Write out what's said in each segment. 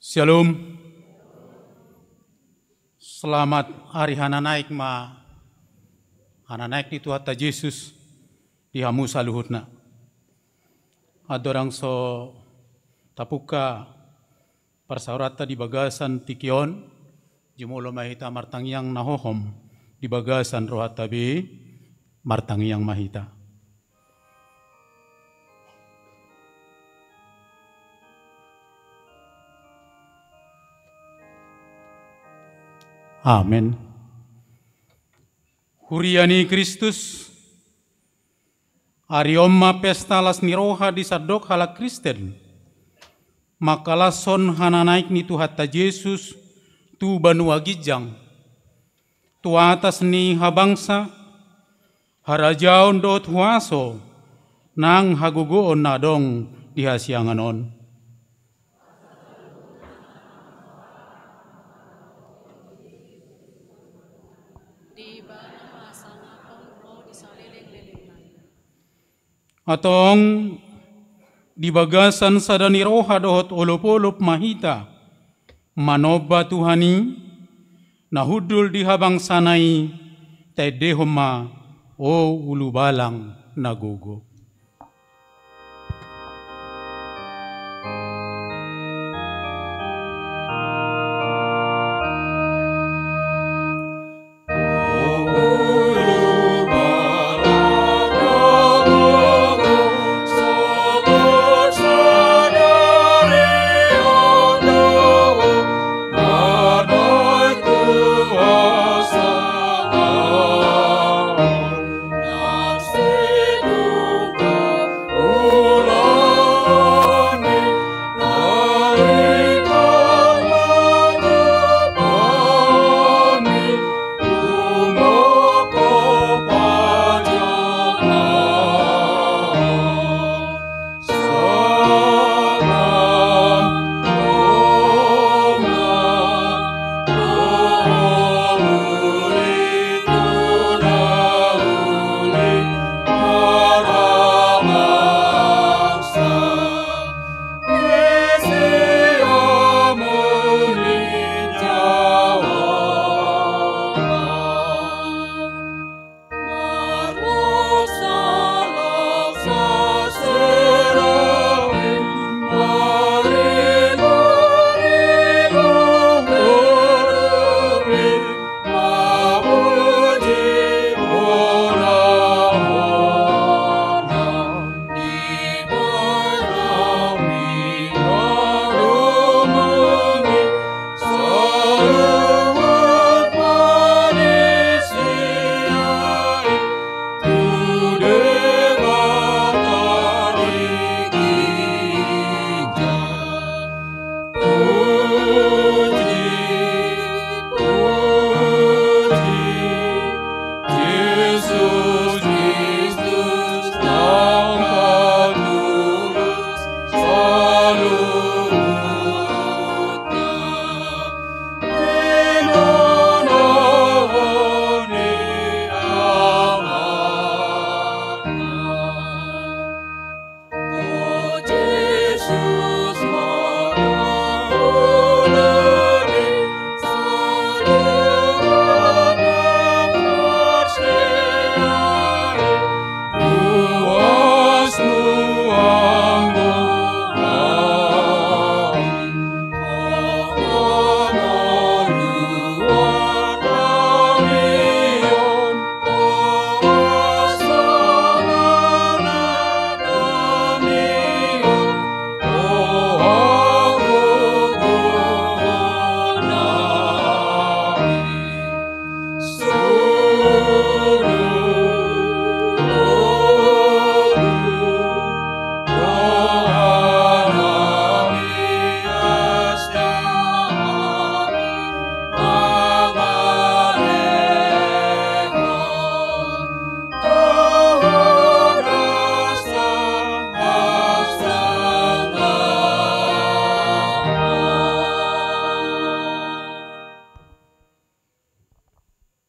Shalom. Selamat hari hana naik hana naik ni Tuhan Yesus di hamu saluhutna. Adorang so tapuka persaurata di bagasan tikion jumulo mahita martangyang nahohom di bagasan rohatabi martangyang mahita. Amin. Huriani Kristus, ariomma pesta las niroha di sadok hala Kristen, makalah son hana naik ni Tuhan Yesus tu banua gijang, tu atas ni habangsa, harajaon dot huaso, nang hagugoon nadong di hasianganon. Atong di bagasan sadani roha dohot olop-olop mahita manoba Tuhani nahudul di habang sanai tedehoma o ulubalang nagogo.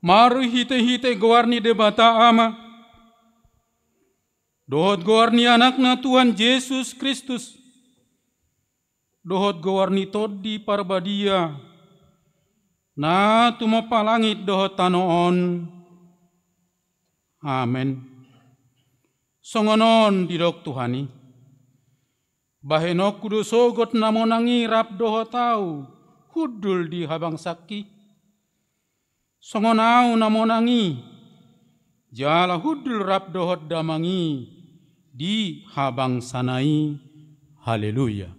Maru hite-hite goarni debata ama. Dohot goarni anakna Tuhan Yesus Kristus. dohot gawarni toddi parbadia, na tumapalangit dohot tanoon. Amen. Songonon didok Tuhani, bahenok kudu sogot namonangi rap dohot tau, hudul di habang saki. Songonau namonangi, jala hudul rap dohot damangi, di habang sanai. Haleluya.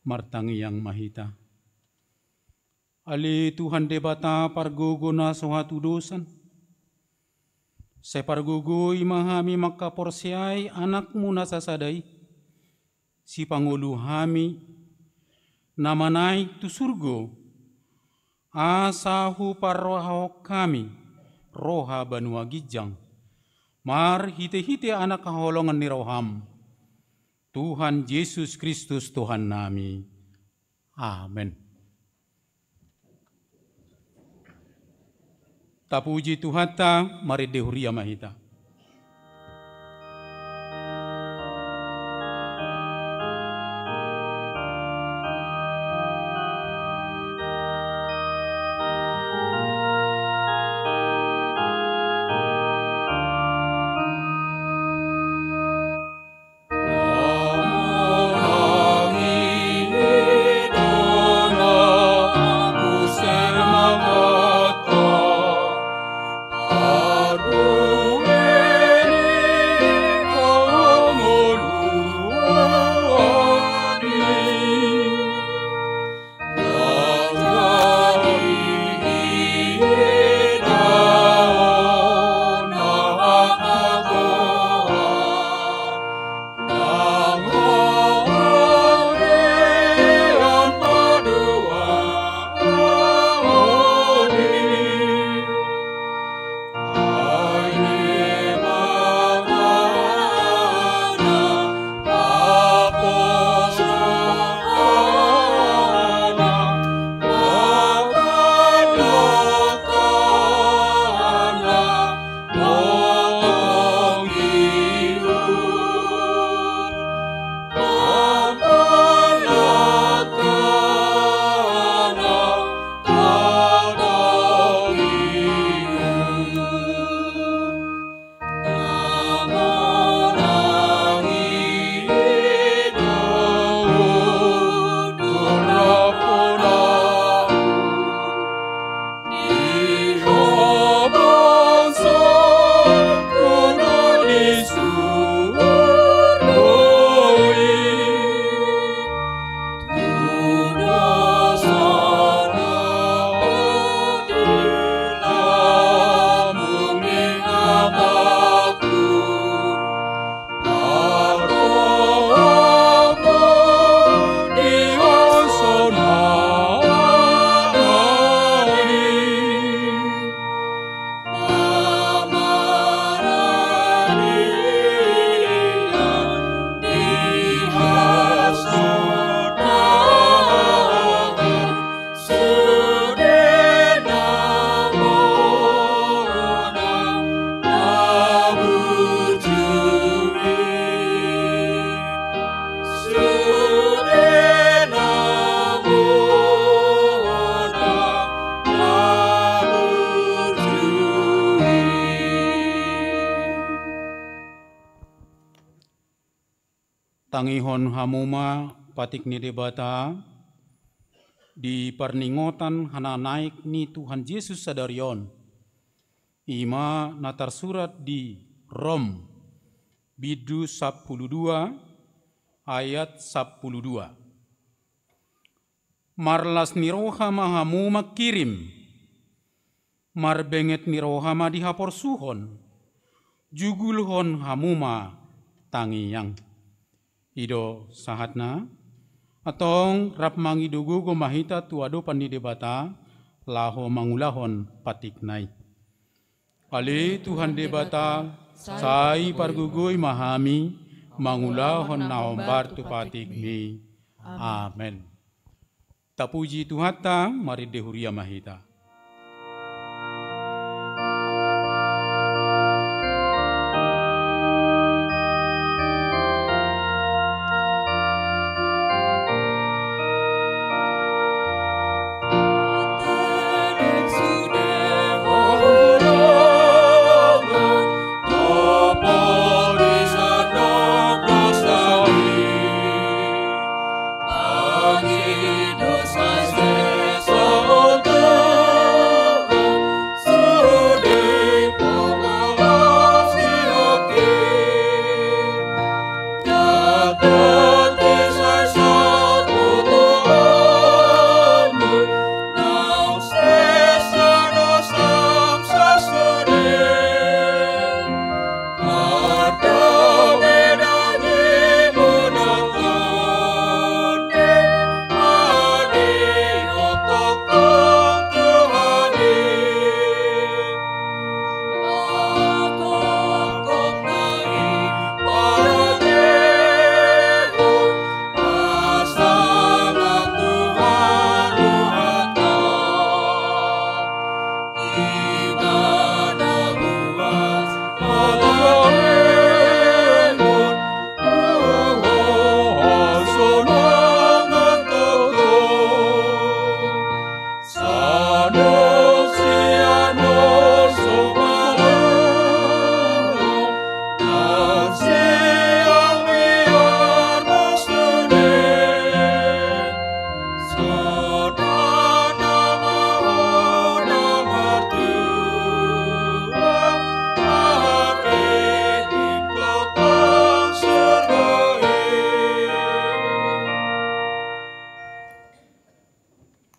Martangi yang mahita, ali Tuhan debata pargogo na suatu dosan. Separgogo imahami maka porsiai anakmu nasasadai. Si pangulu hami nama naik tu surgo. Asahu parroha kami roha banua gijang. Mar hite-hite anak kaholongan ni roham. Tuhan Yesus Kristus Tuhan nami. Amen. Tapuji Tuhata, mari dehuria mahita. Tangihon hamuma patik ni debata di perningotan hana naik ni Tuhan Yesus sadarion. Ima natar surat di Rom bidu 12 ayat 12. Marlas ni rohama hamuma kirim, marbenget ni rohama dihapor suhon, jugulhon hamuma tangiyang. Ido sahatna atong rap mangidugu go mahita tuado pani debata laho mangulahon patik nai. Ali Tuhan debata sai pargugui mahami mangulahon na ombar tu patik mi. Amen. Tapuji Tuhata, mari dehuria mahita.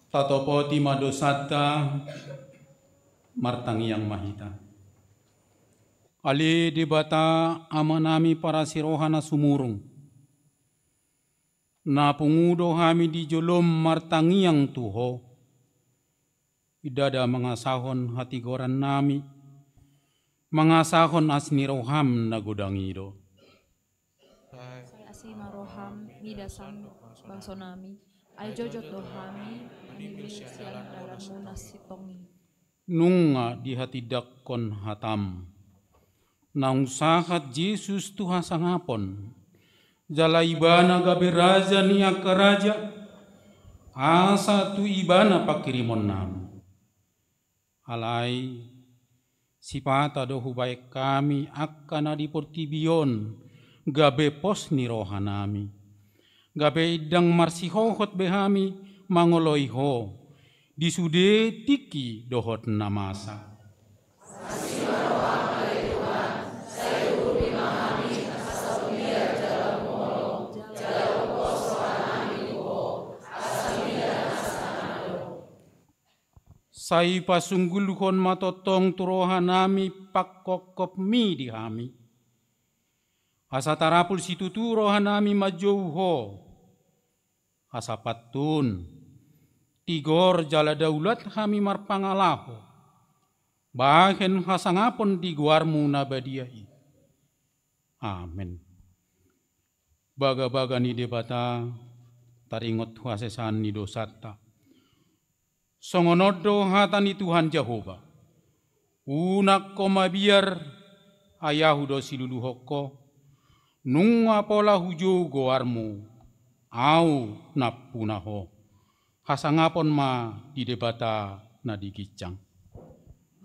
Tatopo ti madosata martangi yang mahita. Ali di bata amanami para sirohana sumurung. Na pungudo hami di jolom martangi yang tuho. Idada mangasahon hati goran nami. Mangasahon asni roham na godangido. Saya asima roham midasam bangsonami. Ay jojot dohami manibil siang dalam munas sitongi. Nunga di hati dakon hatam. Nang sahat Yesus Tuhan sangapon. Jala ibana gabe raja niak raja. Asa tu ibana pakirimon nam. Alai sipata dohu baik kami akan adiportibion gabe pos ni rohanami. Gabe idang marsihohot behami mangoloiho disude tiki dohot namasa. Sai pasunggulhon matotong turohanami pakkokop mi dihami. Asa tarapul situtu rohanami majouho. Asa patun. Tigor jala daulat hami marpangalaho. Bahen hasangapon diguarmu nabadiai. Amen. Baga-baga ni debata taringot hasesan ni dosata. Songonodo hatani Tuhan Jehovah. Unak ko mabiar ayahudo siluluhoko. Nunga pola hujo goarmu. Au napunaho. Hasangapon ma di debata na digicang.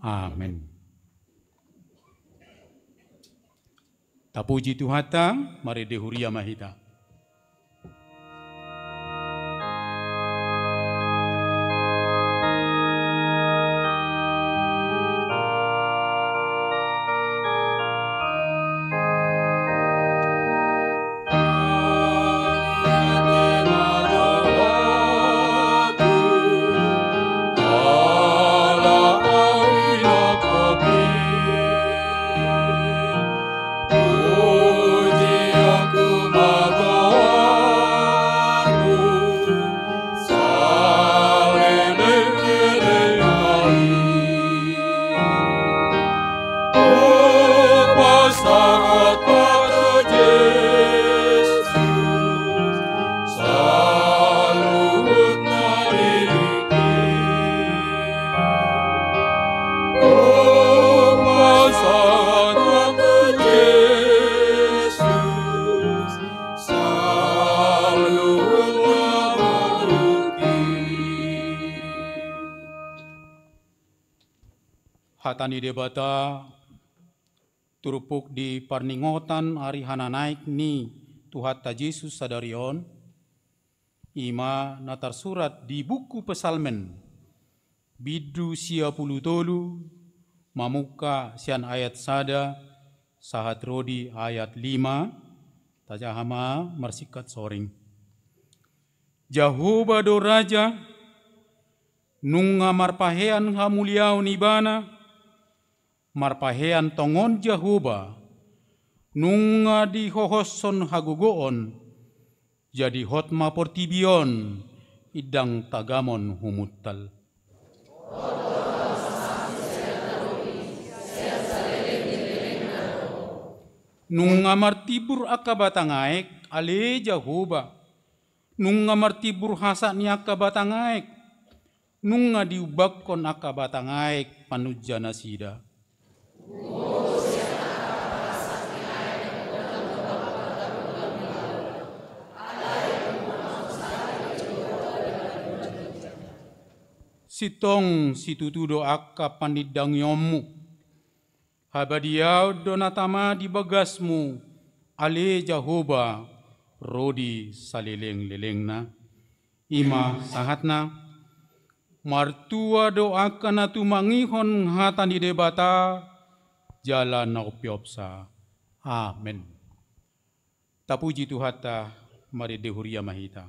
Amen. Tapuji Tuhata, mari dehuria mahita. Puji aku hatani debata turupuk di parningotan ari hana naik ni Tuhan ta Yesus sadarion ima natar surat di buku Pesalmen bidu 63 mamuka sian ayat sada sahat rodi ayat 5 tajahama marsikat soring Jahoba do raja nunga marpahean hamuliau nibana marpahean tongon Jahoba nunga di hohoson hagogoon jadi hotma portibion idang tagamon humutal nunga martibur akabatangaek ale Jahoba nunga martibur hasak ni akabatangaek nunga diubakon akabatangaek panujana sida sitong situtudo akka panidang yomu habadiau donatama di bagasmu ale Jahoba rodi saleleng-lelengna ima sahatna martua doaka na tumangihon hatan di debata jalan naupiopsa amen tapuji Tuhata mari dehuria mahita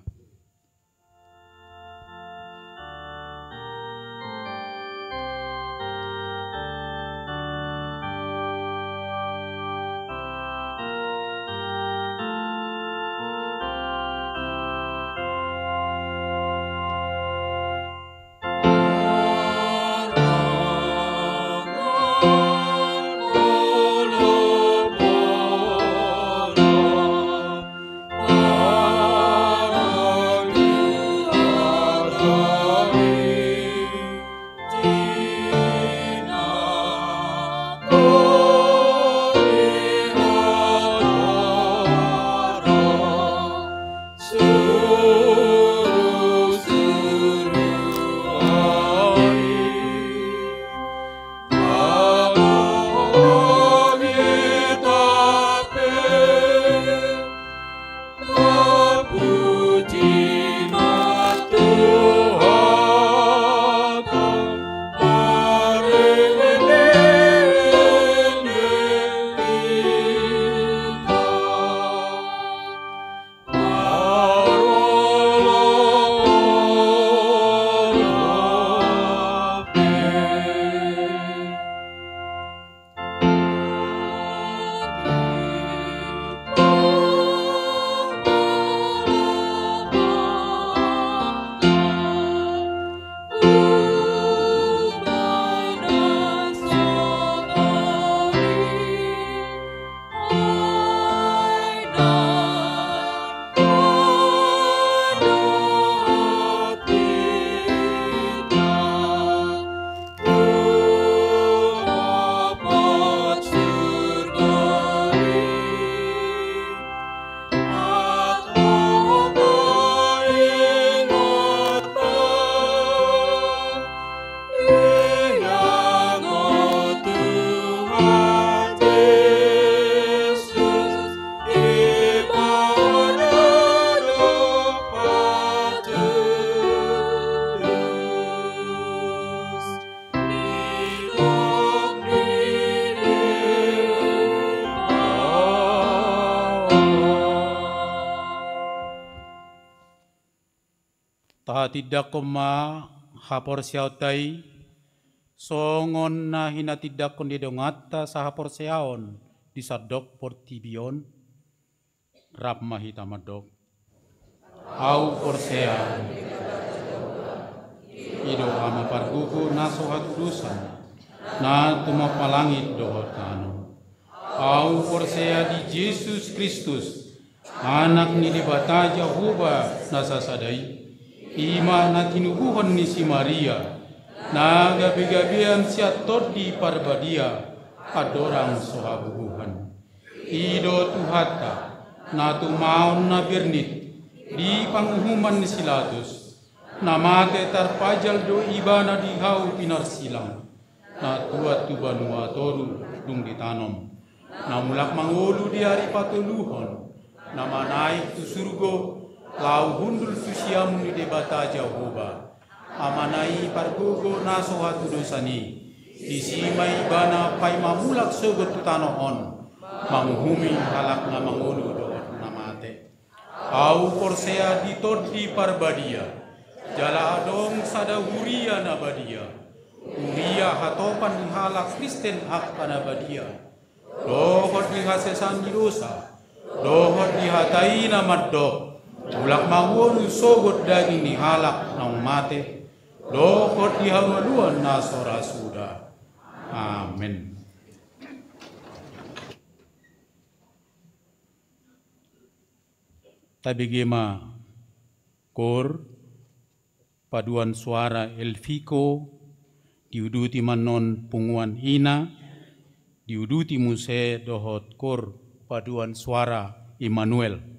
tidak koma hapor siautai songon na hina tidak kon didongata sa hapor siaon di sadok portibion rap mahita madok au porsean ido ama parguku naso hatudusan na tuma palangit dohotano au porsea di Yesus Kristus anak ni dibata Jahoba nasa sadai ima na tinubuhon ni si Maria na gabi-gabian siatot di parbadia adorang sohabubuhan ido Tuhata na tumaon na birnit di panguhuman ni Silatus na mate tarpajal do iba na dihau pinarsilang na tua tu banua toru dung ditanom. Na mulak mangolu di hari patuluhon, na manaik tu surgo, lau hundul tu siamu di debata Jehovah. Amanai pargogo naso hatu dosani, disimai bana pai mamulak sogot tu tanohon, manghumi halak na mangolu doot na mate. Au porsea ditodi parbadia, jala adong sada huria na badia. Huria hatopan di halak Kristen hak panabadia. Dohot di hasesan di dosa, dohot di hatai na maddo. Ulak mangolu sogot daging di halak nang mate. Dohot di haluan na sora suda. Amin. Tabigema kor paduan suara Elviko diuduti manon punguan ina diuduti muse dohot kor paduan suara Immanuel.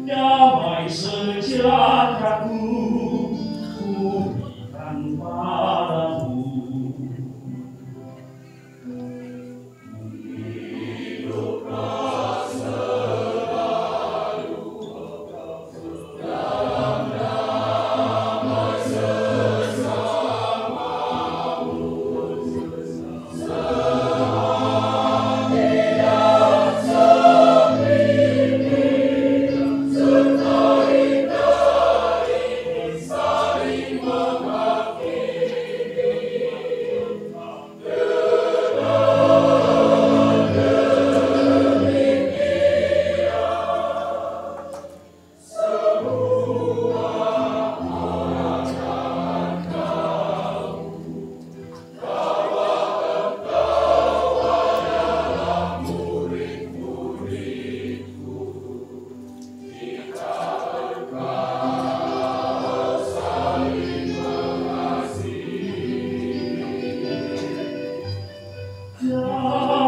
damai sejahtera-Ku berikan padamu.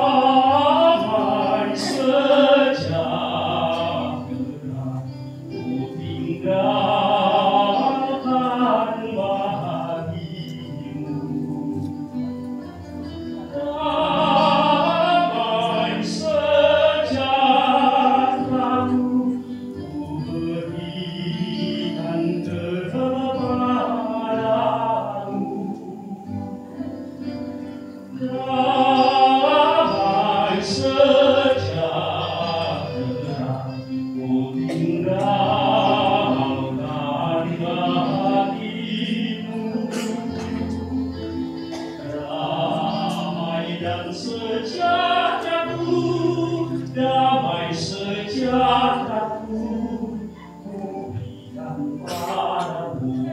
Damai sejahtera Ku tinggalkan bagimu. Damai sejahtera-Ku berikan kepadamu. Damai sejahtera Ku tinggalkan bagimu. Damai dan sejahtera-Ku, damai sejahtera-Ku Ku berikan padamu.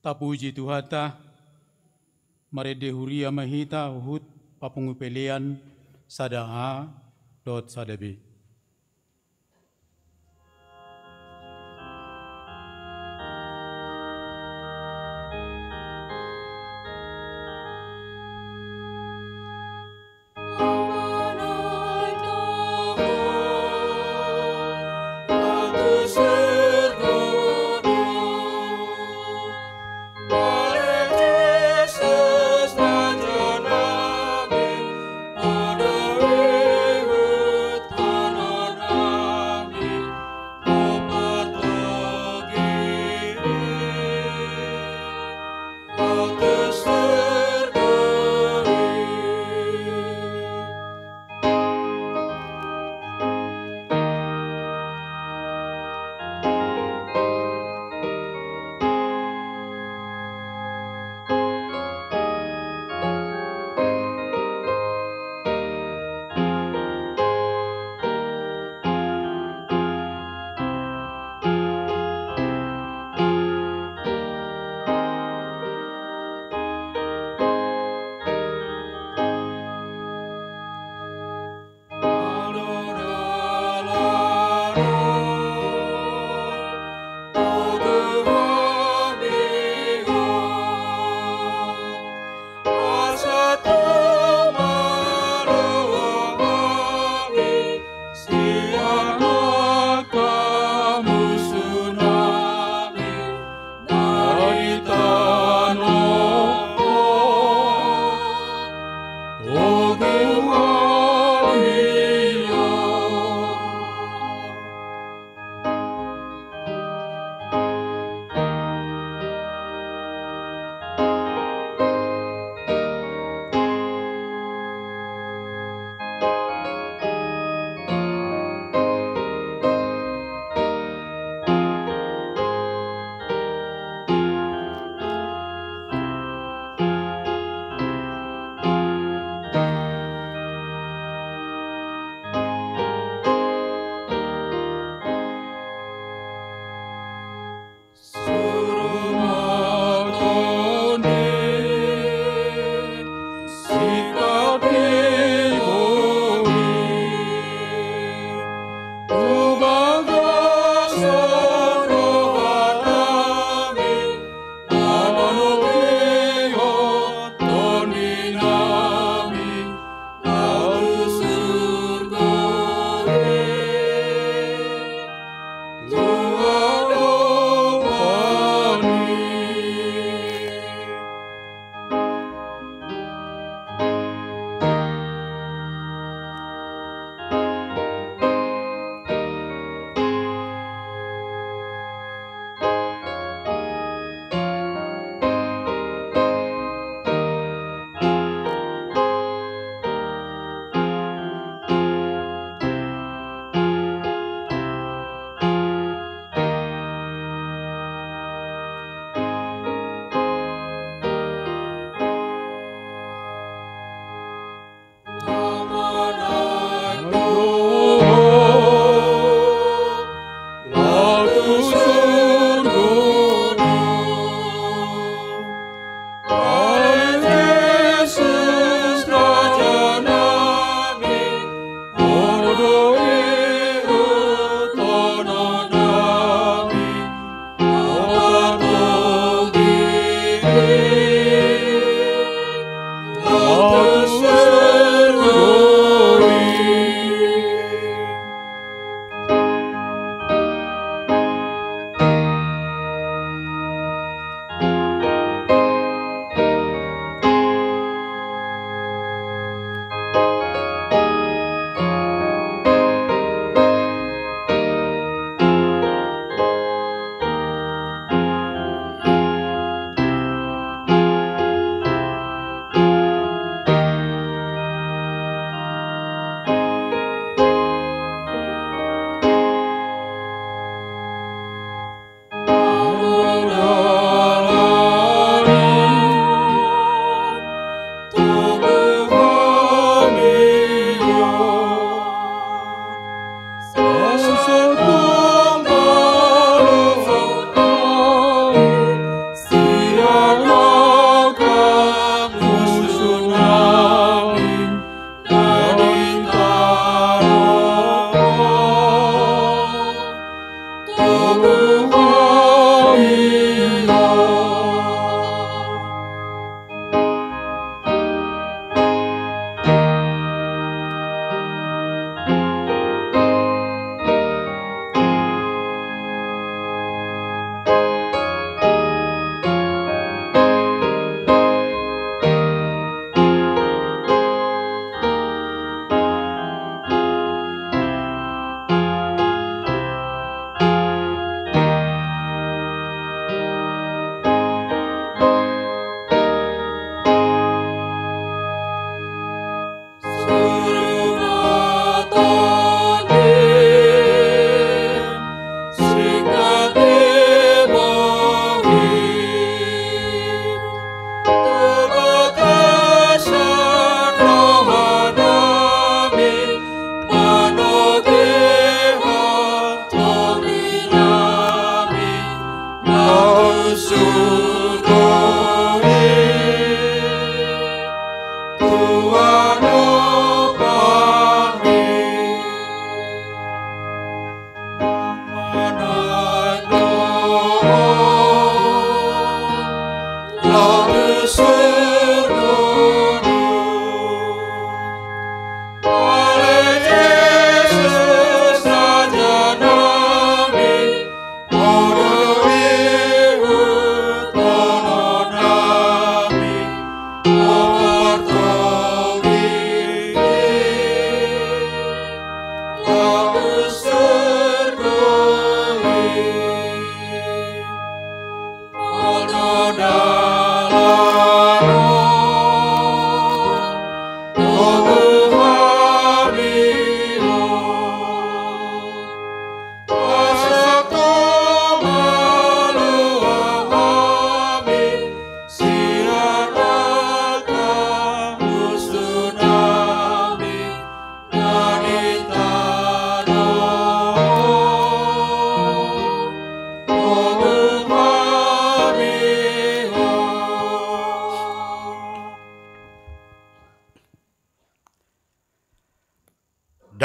Tapuji Tuhata, marede huria mahita uhut papungupelean sadaa dot sadabe. Ada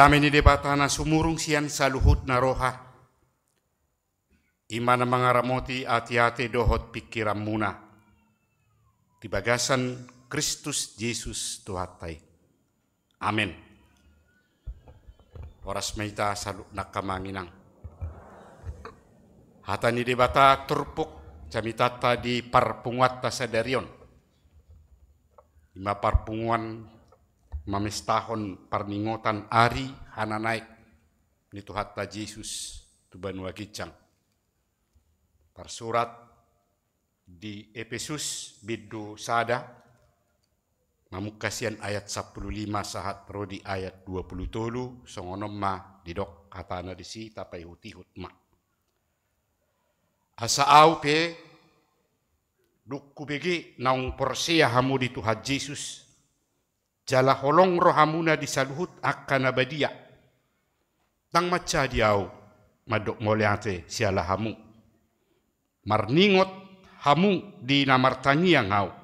Damini debatana sumurung sian saluhut na roha. Imana mangaramoti ati-ati dohot pikiran muna. Tibagasan Kristus Yesus Tuhatai. Amin. Oras meita salu nakamanginang. Hatani debata turpuk camitata di parpunguat tasadarion. Ima parpunguan mamestahon parningotan ari hananaik ni Tuhatta Yesus tu Banua Gicang. Parsurat di Efesus bidu sada mamukasian ayat 15 sahat rodi ayat 27 songonom ma didok katana disi tapai hutihut ma. Asa au pe dukku begi naung porsia hamu di Tuhan Yesus. Jala holong rohamuna disaluhut akan abadia. Tang maca diau madok moleate siala hamu. Marningot hamu di namartangi yang hau.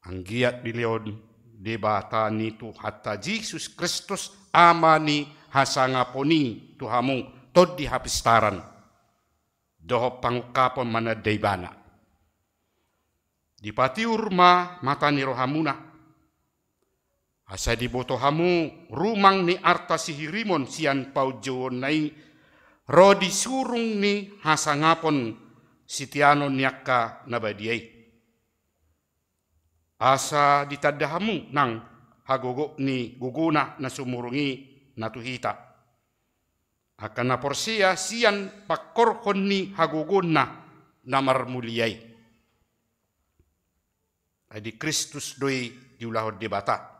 Anggiat bilion debata ni Tuhatta Yesus Kristus amani hasangaponi tuhamu tod di hapistaran. Doho pangukapon mana daibana. Di pati urma mata ni rohamuna. Asa di boto hamu rumang ni arta sihirimon sian paujon nai rodi surung ni hasangapon sitiano niaka nabadiai. Asa ditadahamu nang hagogo ni guguna na sumurungi natuhita. Akan na porsia sian pakorhon ni haguguna na marmuliai. Adi Kristus doi diulahod debata.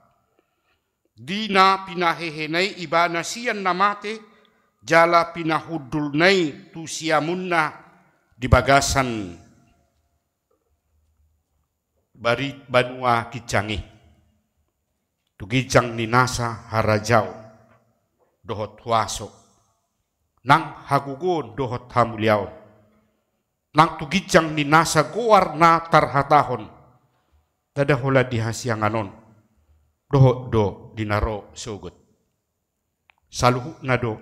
Dina pinahehenay ibana siyan namate, jala pinahudulnay tu siyamunna di bagasan barit Banua Gicangi. Tu gijang ni nasa harajau dohot huaso. Nang hagugon dohot hamuliao. Nang tu gijang ni nasa goar na tarhatahon. Tadahola dihasyanganon. Dohot do dinaro sugut. Saluhu na do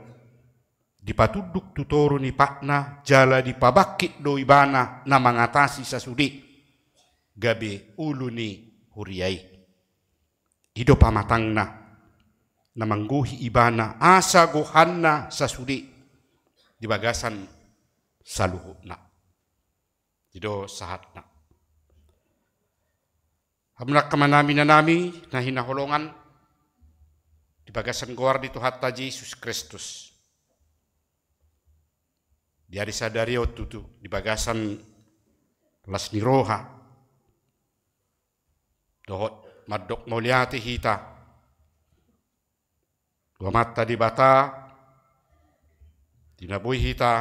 dipatuduk tutoro ni pakna jala dipabakit do ibana na mangatasi sasudi gabe ulu ni huriai ido pamatangna na mangguhi ibana asa gohanna sasudi di bagasan saluhutna ido sahatna hamnak kamanami na nami na hinaholongan di bagasan goar di Tuhatta Yesus Kristus. Di hari sadario tutu di bagasan las niroha. Dohot madok moliati hita. Dua mata di bata. Dinabui hita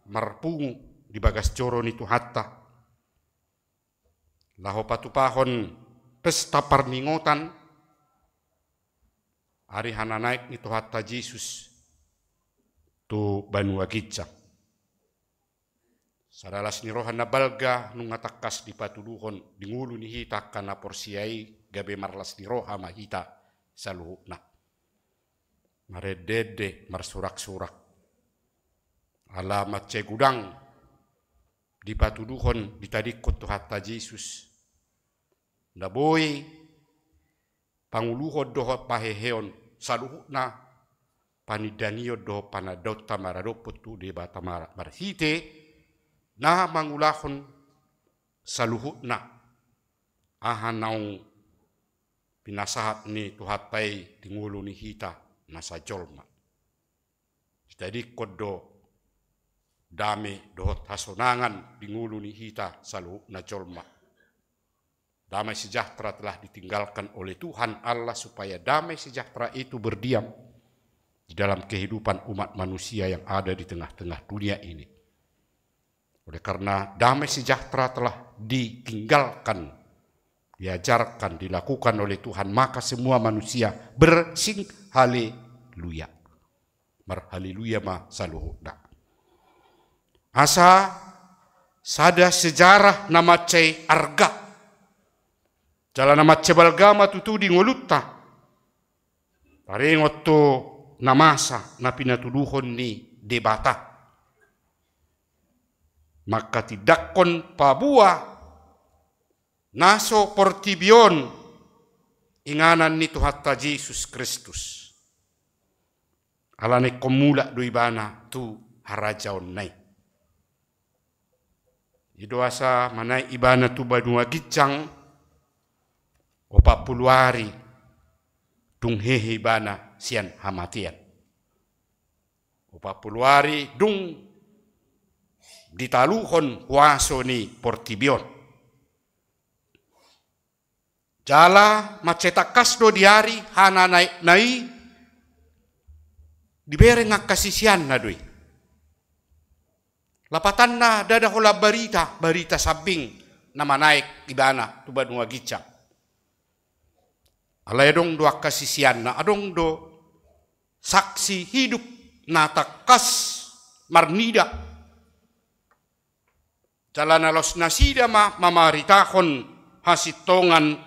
marpungu di bagas coro ni Tuhatta. Laho patupahon pesta parningotan. Ari hana naik ni Tuhatta Yesus tu Banua Gijang. Sadalas ni rohan na balga nung atakas di patuduhon di ngulu ni hita kana porsiai gabe marlas ni roha mahita sa luhukna. Maredede marsurak-surak. Alamat cegudang di patuduhon ditadikot Tuhatta Yesus. Naboy panguluhod doho paheheon saluhukna panidanio doho panadot tamaradopot tu de batamara marhite na mangulahon saluhukna ahanaung pinasahat ni Tuhatay tingulu ni hita nasa jolma jadi kodo dame doho hasonangan tingulu ni hita saluhukna jolma. Damai sejahtera telah ditinggalkan oleh Tuhan Allah supaya damai sejahtera itu berdiam di dalam kehidupan umat manusia yang ada di tengah-tengah dunia ini. Oleh karena damai sejahtera telah ditinggalkan, diajarkan, dilakukan oleh Tuhan, maka semua manusia bersing haleluya. Marhaleluya ma saluhukna. Asa sada sejarah nama cai arga. Jalan nama cebalgama tutu di ngolutta. Parengot to namasa na pinatuduhon ni debata. Maka tidakkon pabua naso portibion inganan ni Tuhatta Yesus Kristus. Alane komula do ibana tu harajaon nai. Idoasa manai ibana tu Banua Gijang. Opa puluari dung hehe bana sian hamatian. Opa puluari dung ditaluhon huaso ni portibion. Jala macetakas do diari hana naik nai dibere ngak kasisian na doi. Lapatan na dada hola barita sabing nama naik ibana tu Banua Gijang. Alay dong do kasisian na adong do saksi hidup na takas marnida. Jalan alos nasida mamaritahon hasitongan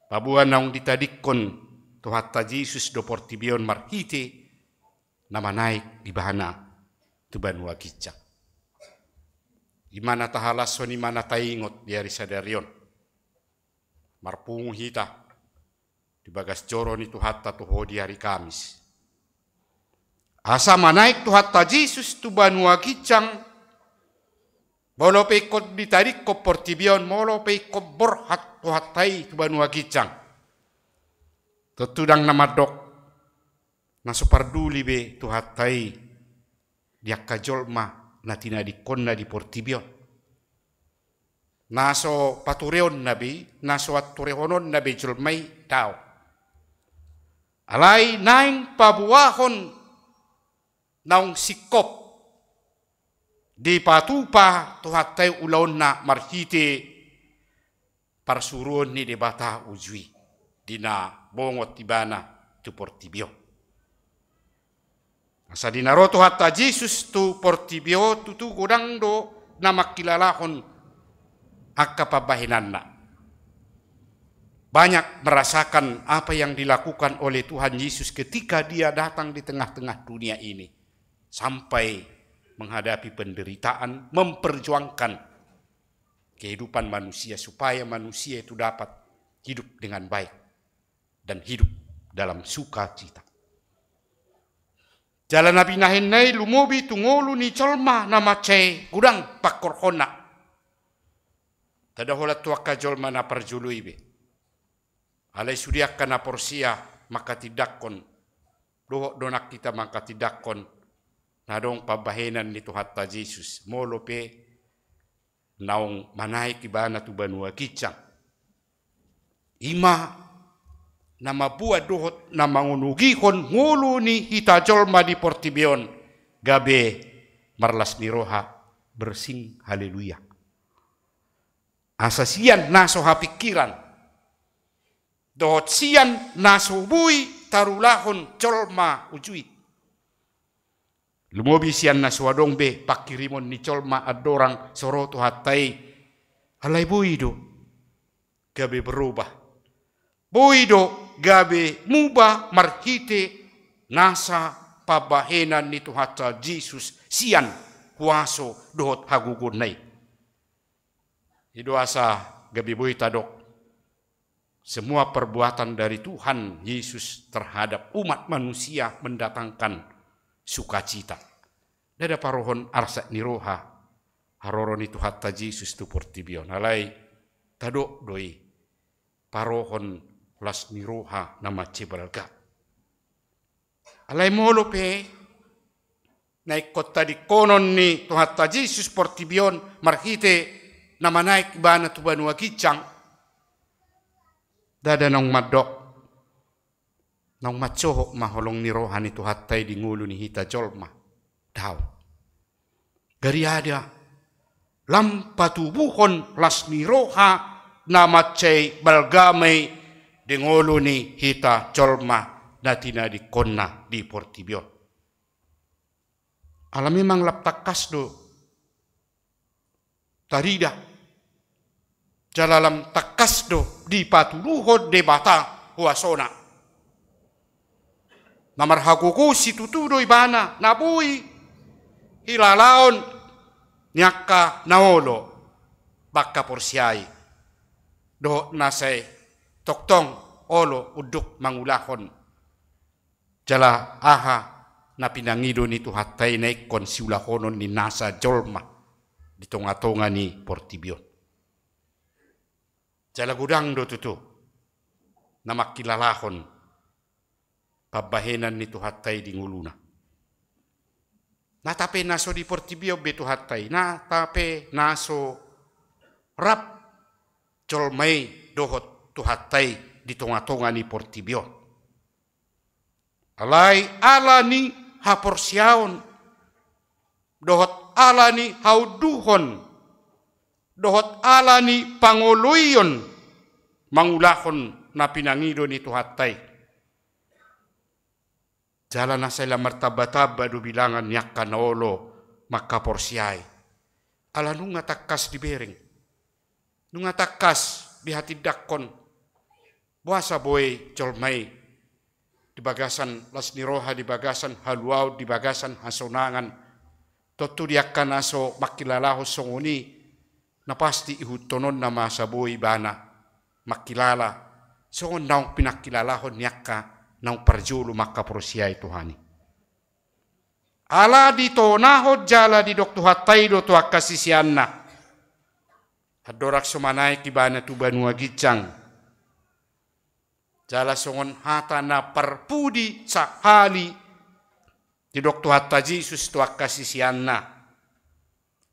pabuan naung ditadikon Tuhatta Yesus do portibion marhite nama naik di bahana tu Banua Gijang. Imana tahalason imana taingot di hari sadarion. Marpungu hita. Di bagas joro ni Tuhatta tuho di hari Kamis. Asa manaik Tuhatta Yesus tu Banua Gijang. Molo peikot ditarik ko portibion. Molo peikot borhat Tuhattai tu Banua Gijang. Tutudang nama dok. Nasuparduli be Tuhattai. Dia kajolma na tinadikon na di portibion. Naso patureon nabi. Naso aturehonon nabi julmay tao. Alay naing pabuahon naung sikop di patupa Tuhatay ulaon na marhite parsuruon ni debata ujwi dina bongot tibana tu portibio. Asa dinaro Tuhatta Yesus tu portibio tutu godang do na makilalahon akapabahinan na. Banyak merasakan apa yang dilakukan oleh Tuhan Yesus ketika dia datang di tengah-tengah dunia ini. sampai menghadapi penderitaan, memperjuangkan kehidupan manusia supaya manusia itu dapat hidup dengan baik dan hidup dalam sukacita. Jalan nabi nahenai lumobi tungolu ni colma nama cai gudang pakor hona. Tada hola tuaka jolma na perjului be. Alai sudiakkan na porsia maka tidakon. Dohok donak kita maka tidakon. Nadong pabahenan ni Tuhan ta Yesus. Molo pe naong manai kibana tu banua kicang. Ima nama buat dohot nama ngunugihon ngulu ni hita jolma di Portibion. Gabe marlas ni roha bersing haleluya. Asasian naso hapikiran. Dohot sian naso bui tarulahon jolma ujui. Lumobi sian na suadong be pakirimon ni colma adorang soroto hatai alai buido gabe berubah buido gabe mubah marhite nasa pabahenan ni Tuhan Yesus sian kuaso dohot hagugun nai ido asa gabe bui tadok semua perbuatan dari Tuhan Yesus terhadap umat manusia mendatangkan sukacita. Dada parohon arsa niroha haroron itu hatta Yesus tu Portibion. Alai tadok doi parohon las niroha nama cebalga. Alai molo pe naik kota di konon ni tu hatta Yesus Portibion marhite nama naik bana tu banua kicang. Dada nong madok nang macohok maholong ni rohan itu hatai di ngulu ni hita jolma. Daw. Gari ada lampa tubuhon las ni roha na macay balgamay di ngulu ni hita jolma natina di konna di Portibion. Alam memang laptakas do. Tarida. Jalalam takas do di patuluhod de bata huasona. Namar hagugu si tutudo ibana nabui hilalaon nyaka naolo baka porsiai do nasay toktong olo uduk mangulahon jala aha na pinangido ni tuhatay na ikon siulahonon ni nasa jolma di tonga-tonga ni Portibion jala gudang do tutu na makilalahon pabahenan ni tuhatay di nguluna. Natape naso di Portibion be tuhatay. Natape naso rap colmay dohot tuhatay di tonga-tonga ni Portibion. Alay ala ni haporsiaon. Dohot ala ni hauduhon. Dohot ala ni panguluyon. Mangulahon na pinangido ni tuhatay. Jalan nasayla martaba-taba do bilangan nyak kanaolo makaporsiay. Ala nunga takas di bering. Nunga takas di hati dakon. Buasa boy colmay. Di bagasan las niroha di bagasan haluaw di bagasan hasonangan. Toto diakan aso makilalaho songoni. Na pasti ihutonon na masa boy bana. Makilala. Songon naong pinakilalahon nyaka. Nang perjulu maka prosiai Tuhani. Ala di tonahod jala di dok tuhatay do tuak kasisianna. Hadorak sumanay kibana tu banua gicang. Jala songon hata na perpudi sakali di dok tuhatta Yesus tuak kasisianna.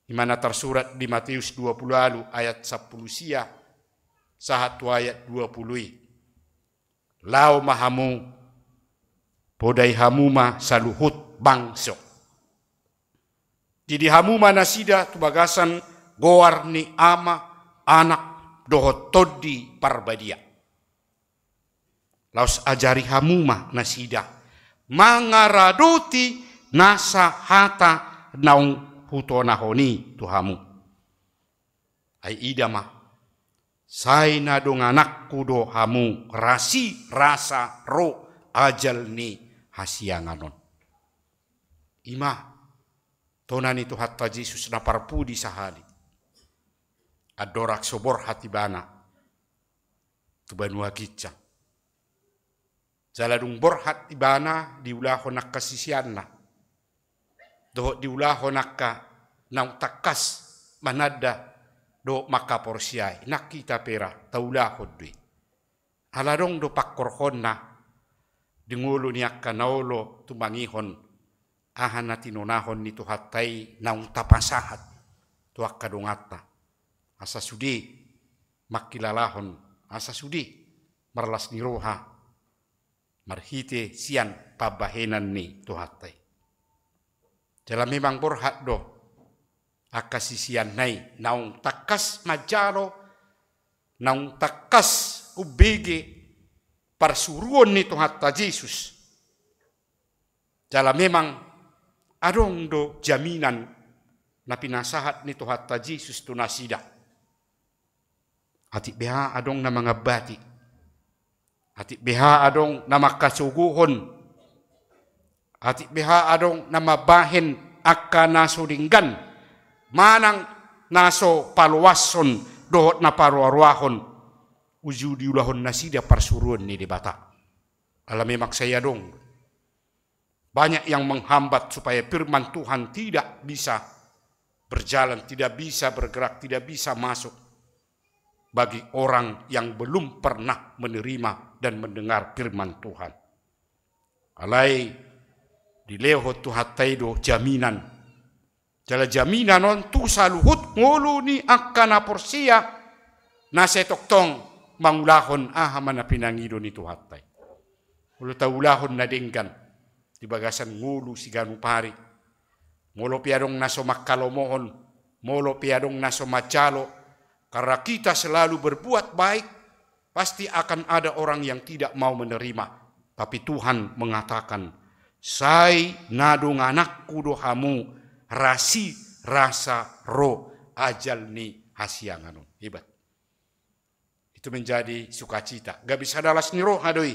Di mana tersurat di Matius 20 ayat 10 sia sahat ayat 20. Lau mahamu podai hamuma saluhut bangso. Jadi hamuma nasida tu bagasan goar ni ama anak dohot todi parbadia. Laus ajari hamuma nasida mangaradoti nasa hata naung hutonahoni tu hamu. Ai idama sai na dong anakku do hamu rasi rasa ro ajal ni hasianganon. Ima Tonani tu hatta Jesus na parpudi sahali. Adorak sobor hati bana. Tu banua gicang. Jaladung borhat ibana diulaho nak kasisian na. Do diulaho nakka nang takas manada do maka porsiai nak kita pera taulaho dui. Aladong do pakkorhon na dingulu niakka naolo tumangihon ahan na tinonahon ni tuhatay naung tapasahat tuak kadungata. Asa sudi makilalahon, asa sudi marlas ni roha, marhite sian pabahenan ni tuhatay. Jala memang borhat do, akasisian nai, naung takas majaro, naung takas ubege, parsuruan ni tuhatta Jesus. Jala memang adong do jaminan na pinasahat ni tuhatta Jesus tunasida. Atik beha adong na mga bati. Atik beha adong na makasuguhon. Atik beha adong na mabahin akka naso dinggan. Manang naso paluwason dohot na paruarwahon. Uju diulahon na sida parsuruan ni dibata. Alam memang saya dong. Banyak yang menghambat supaya firman Tuhan tidak bisa berjalan, tidak bisa bergerak, tidak bisa masuk. Bagi orang yang belum pernah menerima dan mendengar firman Tuhan. Alai dileho tuhatai do jaminan. Jala jaminan on tu saluhut ngulu ni akana porsia na setoktong mangulahon mana pinangido ni tuhatai. Ulu taulahon na denggan di bagasan ngulu si ganupari. Molo piadong naso makalomohon, molo piadong naso macalo. Karena kita selalu berbuat baik, pasti akan ada orang yang tidak mau menerima. Tapi Tuhan mengatakan, Sai nadung anakku dohamu, rasi rasa roh ajal ni hasianganun. Hebat. Itu menjadi sukacita. Gak bisa dalas ni roh hadoi.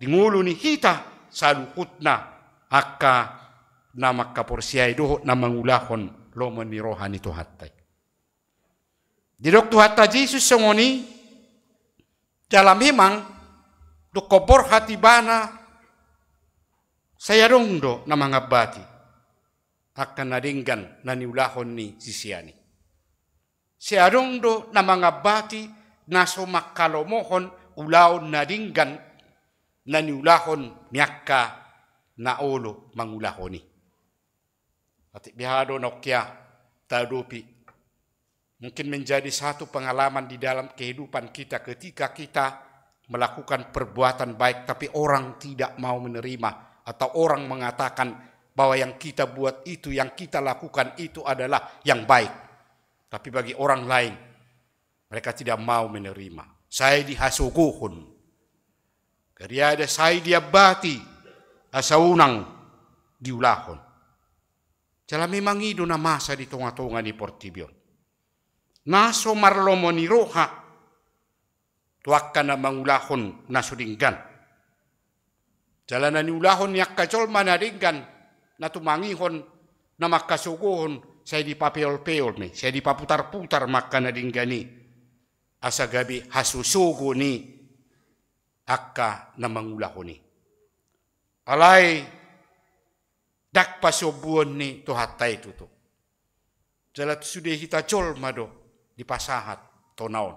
Dingulu ni hita saluhutna akka nama kaporsiai dohot na mangulahon lomo ni rohani tuhatai. Di doktu hatta Jesus songoni dalam memang do kobor hati bana saya dong do na mga bati akan nadinggan na niulahon ni sisiani. Saya dong do na mga bati naso makalomohon ulaon nadinggan na niulahon miyakka na olo mangulahoni. At bihado nokya tadupi. Mungkin menjadi satu pengalaman di dalam kehidupan kita ketika kita melakukan perbuatan baik tapi orang tidak mau menerima atau orang mengatakan bahwa yang kita buat itu, yang kita lakukan itu adalah yang baik. Tapi bagi orang lain mereka tidak mau menerima. Saya dihasuguhun. Karya ada saya dia bati asaunang diulahon. Jala memang itu na masa di tonga-tonga ni Portibion. Naso marlomo ni roha tuakka na mangulahon na sudinggan. Jalanan ni ulahon ni akkacol manadinggan na tumangihon na makasuguhon saya di papeol-peol ni, saya di paputar-putar maka nadinggani. Asa gabi hasusugo ni akka na mangulahon ni. Alay dak pasobuon ni tuhatay tuto. Jalat sudah kita col mado di pasahat tonaon.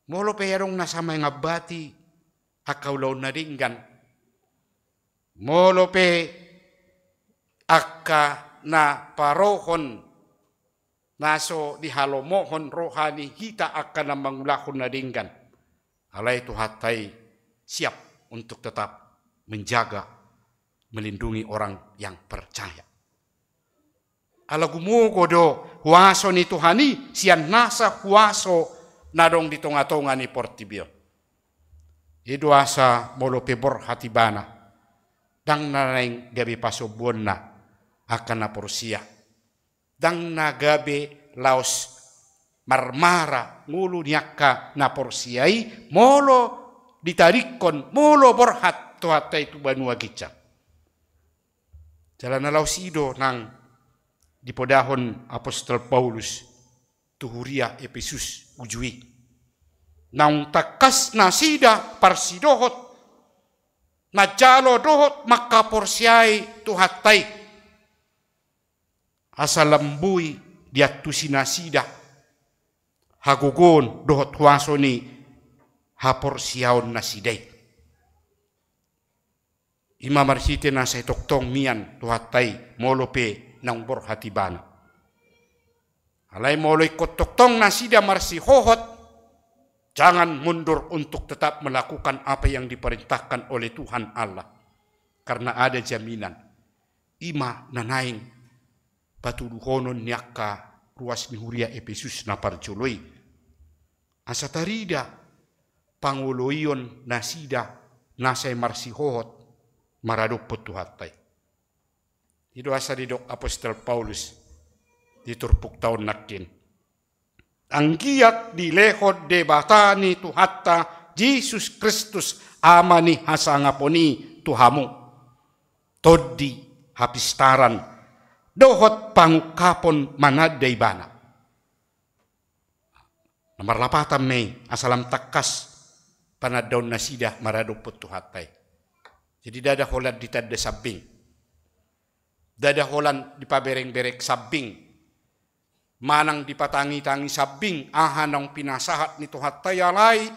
Molo peyarong nasama nga bati akaw law nadinggan. Molo pe akka na parohon naso dihalomohon rohani hita akan na mangulahon nadinggan. Alay tuhatay siap untuk tetap menjaga, melindungi orang yang percaya. Ala gumugo do huaso ni Tuhani sian nasa huaso nadong di tonga-tonga ni Portibion. Idu asa molo pebor hati bana dang nanaing gabi pasobon na akan na porsia. Dang na gabi laos marmara ngulu niaka na porsiai molo ditarikon molo borhat tuhatay tu banua gicang. Jalan nalau sido nang di podahon Apostol Paulus tuhuria Efesus ujui. Nang takas nasida parsidohot na jalo dohot makaporsiai tuhatai. Asal lembui diatusi nasida hagogon dohot huasoni haporsiaon nasidai. Ima marhite na sa toktong mian tuhatai molope nang borhatibana. Alay moloy kot toktong nasida marsi hohot. Jangan mundur untuk tetap melakukan apa yang diperintahkan oleh Tuhan Allah. Karena ada jaminan. Ima nanaing patuduhonon niaka ruas mihuria Efesus na parjoloi. Asatarida panguloion nasida nasay marsihohot maradopot tuhatay. Ito asa didok Apostol Paulus diturpuk taon nakin. Ang giyak di lehod de batani tuhatta Jesus Kristus amani hasangaponi tuhamu. Todi hapistaran dohot pangukapon manaday bana. Namarlapatan may asalam takas panadaw na sida maradopot tuhatay. Jadi dada holan ditanda sabing. Dada holan dipabereng-berek sabing. Manang dipatangi-tangi sabing ahanang pinasahat ni tuhatay alay.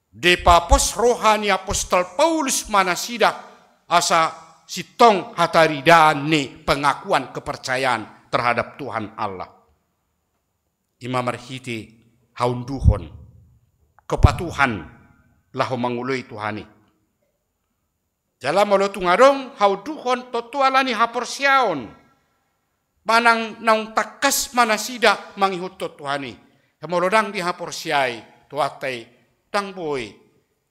De papos rohani Apostol Paulus manasida asa sitong hataridaan ni pengakuan kepercayaan terhadap Tuhan Allah. Ima marhiti haunduhon kepatuhan lahu mangului Tuhani. Dalam molo tungarong hauduhon totualani haporsiaon. Manang naung takas manasida mangihut Tuhani. Hamolodang di haporsiai tuatay dang boy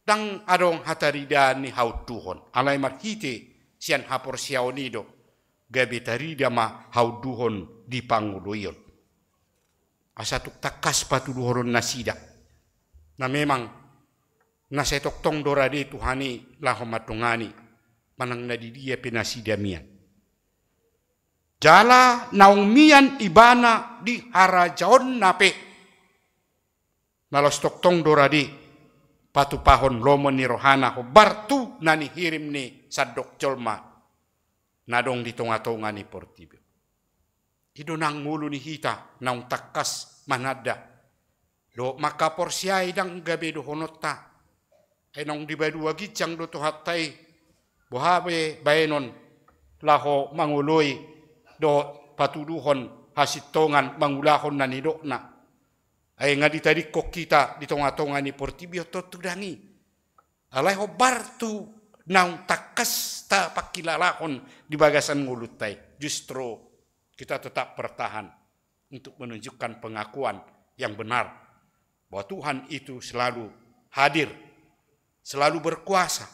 dang adong hatarida ni hauduhon. Alay marhiti sian haporsiaon nido gabi tarida ma hauduhon di panguluyon. Asatuk takas patuduhon nasida. Na memang nasetoktong dorade Tuhani lahomatungani manang nadidia pinasida mian. Jala naung mian ibana di harajaon nape. Nalos toktong doradi patupahon lomon ni rohana ho bartu nani hirim ni sadok jolma nadong di tonga-tonga ni portibio. Ido nang mulu ni hita naung takas manada. Do maka porsiai dang gabe do honota. Enong di badu wagijang do tuhatai bohabe baenon laho manguloi do patuduhon hasitongan mangulahon na nidok na. Ay nga di tadi kok kita di tonga-tonga ni portibio totudangi. Alay ho bartu naung takas ta pakilalahon di bagasan ngulutay. Justru kita tetap bertahan untuk menunjukkan pengakuan yang benar bahwa Tuhan itu selalu hadir, selalu berkuasa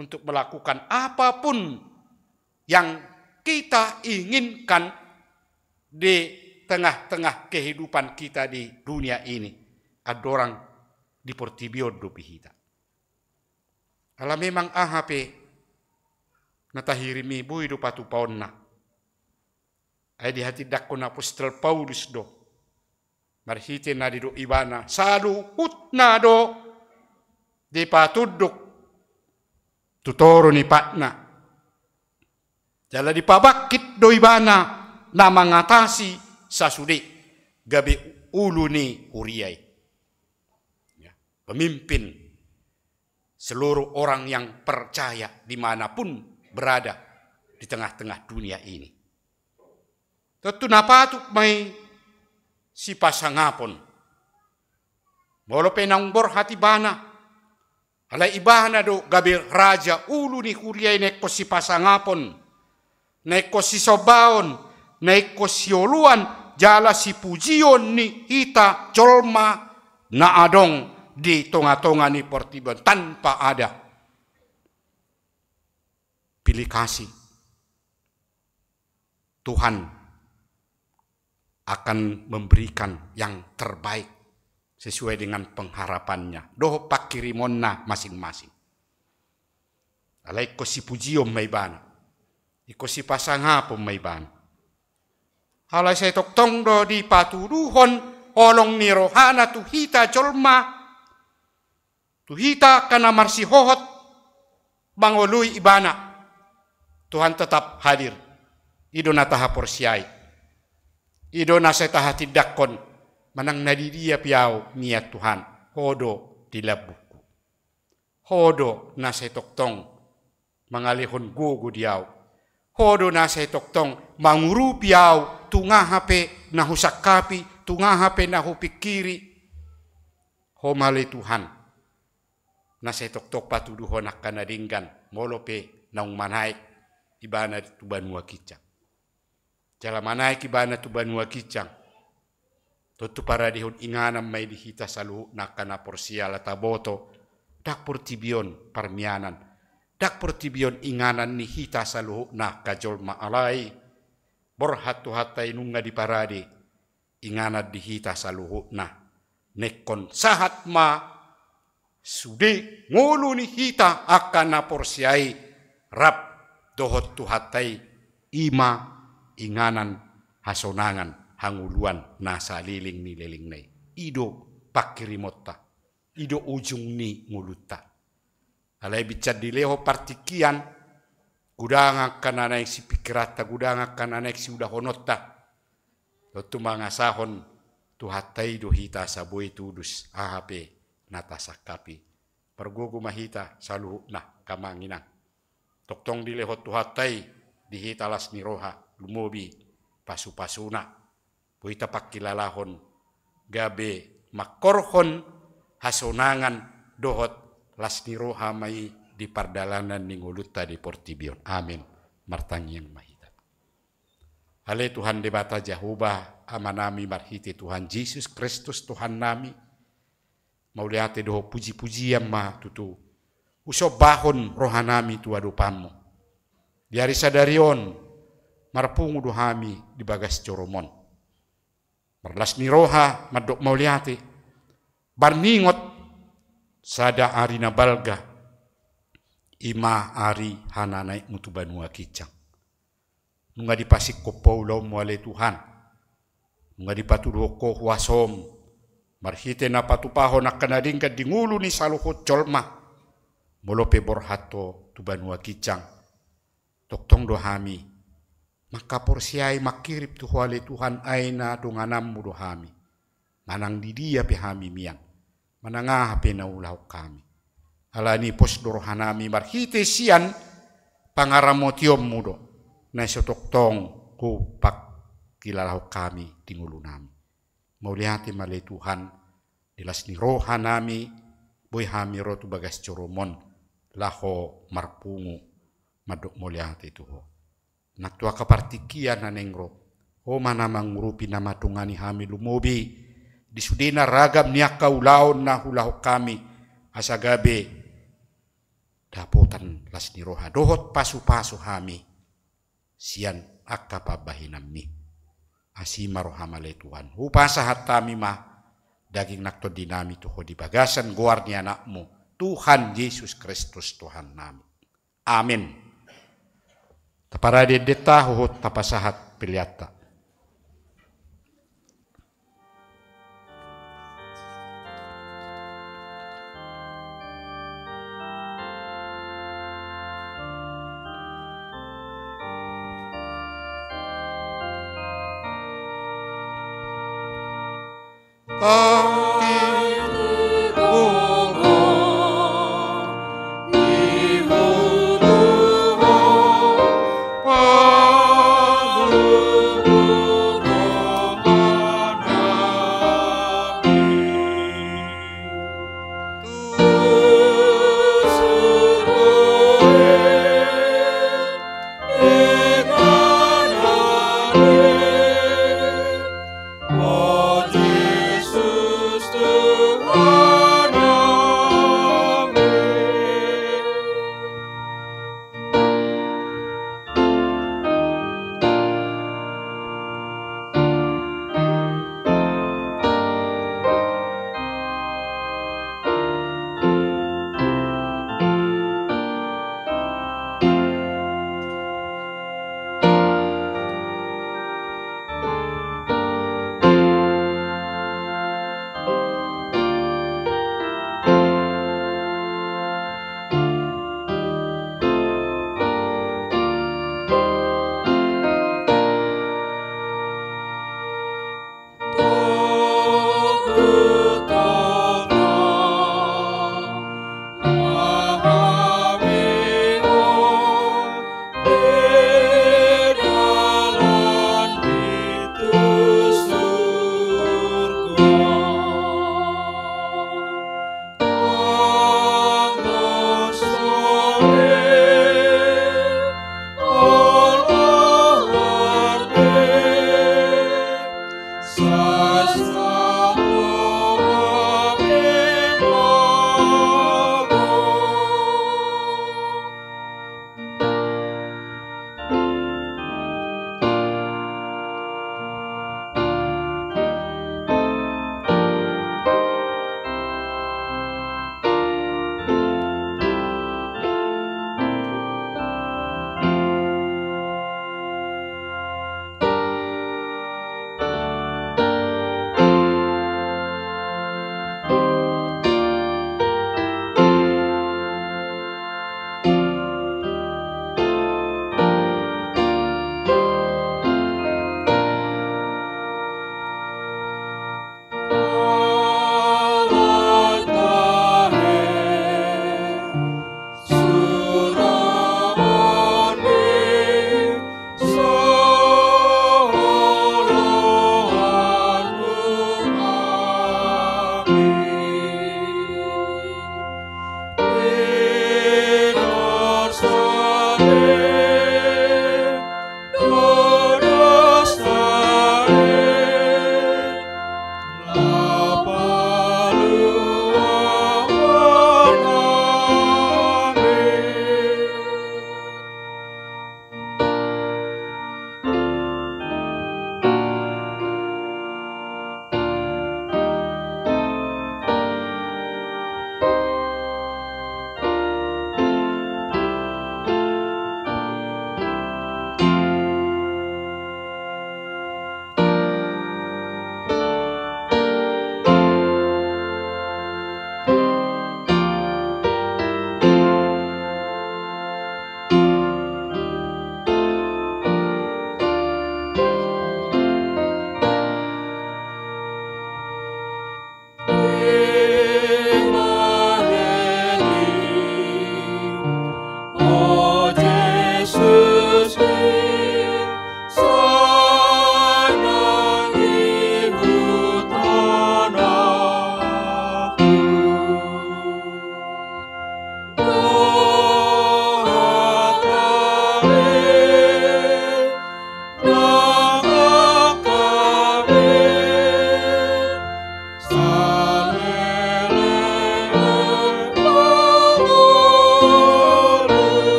untuk melakukan apapun yang kita inginkan di tengah-tengah kehidupan kita di dunia ini. Ada orang di portibio dopi hita. Kalau memang AHP natahirimi bu hidup patu paonna. Ay di hati dakon Apostol Paulus do. Marhite na di do ibana. Saluhut na do. Di patuduk. Tutoro ni patna. Jala dipabakit do ibana na mangatasi sa sudi gabi ulu ni huriay. Ya, pemimpin seluruh orang yang percaya dimanapun berada di tengah-tengah dunia ini. Tentu napatuk may si pasangapon. Molo penang borhati bana. Alay ibana do gabi raja ulu ni huriay neko si pasangapon. Naiko si sobaon, naiko si oluan, jala si pujion ni ita colma na adong di tonga-tonga ni portibon tanpa ada pilih kasih. Tuhan akan memberikan yang terbaik sesuai dengan pengharapannya. Doh pakirimonna masing-masing. Alaiko si pujion may bana. iko si pasanga pemaiban. Halai saya toktong do di patuduhon olong ni rohana tuhita jolma, tuhita kana marsi hohot bangolui ibana. Tuhan tetap hadir. Ido na taha porsiai. Ido na saya taha tidakon. Manang nadi dia piau niat Tuhan. Hodo di labuku. Hodo na saya toktong mangalihon gugu diau. Hodo na saya toktong manguru piau tunga hape na husakapi, tunga hape na hupikiri. Homale Tuhan. Na saya toktok patuduhon akan nadinggan. Molope naung manai ibana tu Banua Kicang. Jala manai ibana tu Banua Kicang. Tutu para dihun inganam may dihita saluhu nakana porsiala taboto. Dak portibion parmianan. Dak portibion inganan ni hita saluhu na kajol maalai. Borhat hatay nunga di paradi. Inganat dihita saluhu na. Nekon sahat ma. Sude ngulu ni hita akan na porsiai. Rap dohot tuhatay ima inganan hasonangan hanguluan nasa liling ni liling nay. Ido pakirimota. Ido ujung ni nguluta. Alay bicat dileho partikian. Gudang akan naik si pikirata. Gudang akan naik si udah honota. Lotu mangasahon tuhatay do hita saboy tudus ahape natasakapi. Pergugu mahita saluhu na kamanginang. Toktong dileho tuhatay dihita las niroha lumobi pasu-pasuna. Puita pakilalahon gabe makorhon hasonangan dohot las niroha may di pardalanan ninguluta di portibion. Amin. Martangyang mahita. Ale Tuhan debata Jehovah amanami marhiti Tuhan Yesus Kristus Tuhan nami. Mauliate doho puji-pujian ma tutu. Uso bahon rohanami tu adupamu. Diari sadarion marpungu dohami di bagas coromon. Merlas ni roha madok mauliate. Barningot sada ari na balga. Ima ari hananay mutu Banua Kicang. Nunga dipasik ko paulo mo ale Tuhan. Nunga dipatuduho ko wasom. Marhite na patupaho na kanadingkat di ngulu ni saluhot colma. Molope borhato tu Banua Kicang. Toktong dohami. Maka porsiai makirip tu huale Tuhan aina donganammu dohami. Manang di dia pehami miang. Manangah pena ulau kami. Alani pos dorohanami marhite sian pangaramotiom mudo. Na sotoktong ku pak kilalau kami di ngulu nami. Maulihati male Tuhan dilas ni rohanami boy hami rotu bagas coromon laho marpungu madok moliate tuho. Natua kapartikian nanengro. O mana mangurupi nama tungani hami lumobi. Disudena ragam niaka ulaon na hulahu kami. Asagabe. Dapotan las niroha. Dohot pasu-pasu hami. Sian akapabahinami. Asima rohamale Tuhan. Hupasahat kami mah. Daging nakto dinami tuho di bagasan guarni anakmu. Tuhan Yesus Kristus Tuhan nami. Amin. Taparade deta huhut tapasahat piliata. Oh Jesus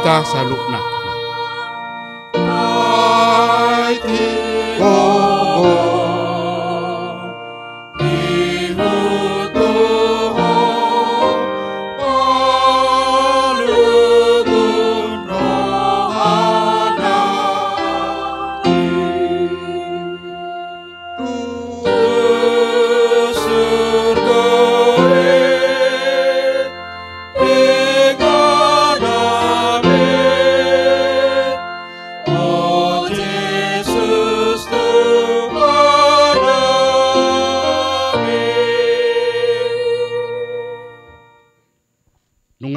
hita salukna.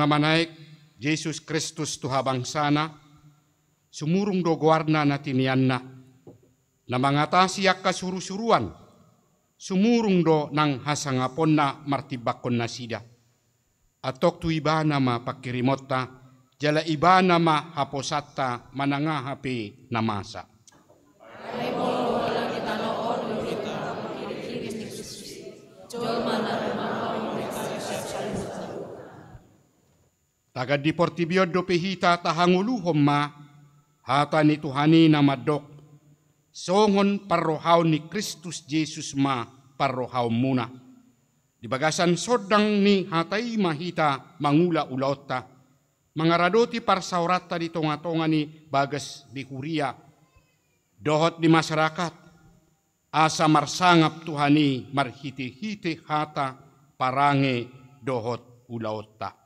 Manaik Yesus Kristus Tuha bangsana, sumurung do guarna natinianna, na mangatasi yak kasuru-suruan, sumurung do nang hasangaponna martibakon na sida. Atok tu ibana ma pakirimota, jala ibana ma haposatta mananga hape namasa. Ay polo wala kita noon kita kirim ni Kristus. Jol mana Tagad di portibiyod do pehita tahanguluhom ma, hata ni Tuhani na madok, songon parrohaw ni Kristus Jesus ma parrohaw muna. Di bagasan sodang ni hatay mahita mangula ulaota, mga radoti parsaurata di tonga-tonga ni bagas di Huria, dohot di masyarakat, asa marsangap Tuhani marhiti-hiti hata parange dohot ulaota.